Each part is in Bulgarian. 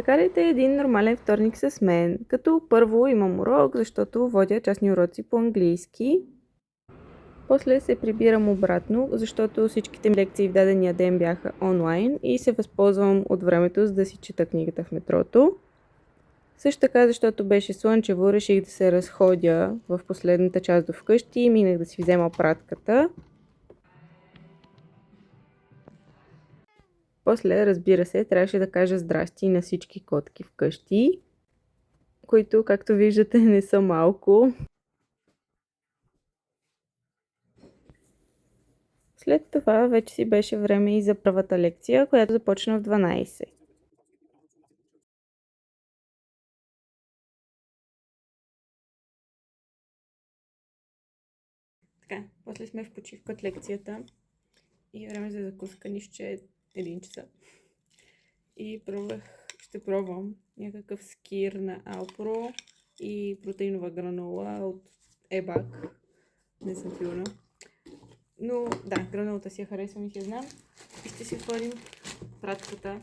Прекарайте един нормален вторник с мен, като първо имам урок, защото водя частни уроци по английски. После се прибирам обратно, защото всичките ми лекции в дадения ден бяха онлайн и се възползвам от времето, за да си чета книгата в метрото. Също така, защото беше слънчево, реших да се разходя в последната част до вкъщи и минах да си взема пратката. После, разбира се, трябваше да кажа здрасти на всички котки вкъщи, които, както виждате, не са малко. След това вече си беше време и за първата лекция, която започна в 12. Така, после сме в почивка от лекцията и време за закуска, нищо, че е 1 часа. И ще пробвам някакъв скир на Alpro и протеинова гранола от EBAC. Не съм сигурна. Но да, гранулата си я харесвам и си я знам. И ще си отворим пратката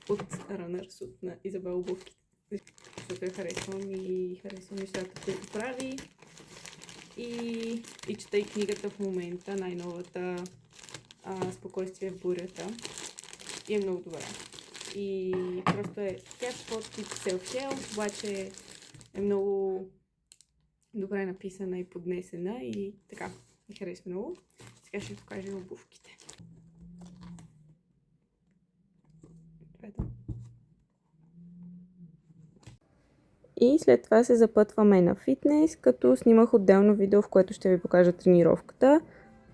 от Runners на Изабел Обувките. Защото я харесвам и харесвам нещата, които прави. И чета и книгата в момента, най-новата Спокойствие в бурята. И е много добра. И просто тя е по-тип self-help, обаче е много добре написана и поднесена и така, ми харесва много. Сега ще ви покажа обувките. И след това се запътваме на фитнес, като снимах отделно видео, в което ще ви покажа тренировката.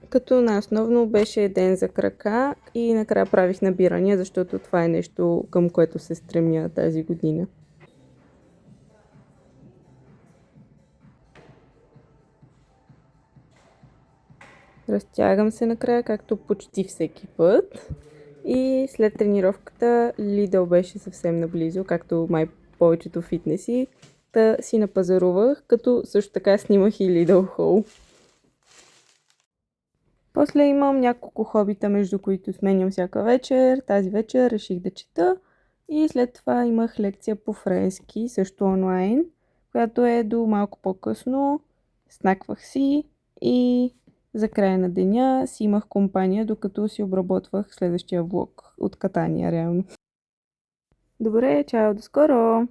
Като най-основно беше ден за крака и накрая правих набирания, защото това е нещо, към което се стремя тази година. Разтягам се накрая, както почти всеки път. И след тренировката Lidl беше съвсем наблизо, както май повечето фитнеси. Та си напазарувах, като също така снимах и Lidl Haul. После имам няколко хобита, между които сменям всяка вечер. Тази вечер реших да чета. И след това имах лекция по френски, също онлайн, която е до малко по-късно. Снаквах си и за края на деня си имах компания, докато си обработвах следващия влог от катания, реално. Добре, чао, до скоро!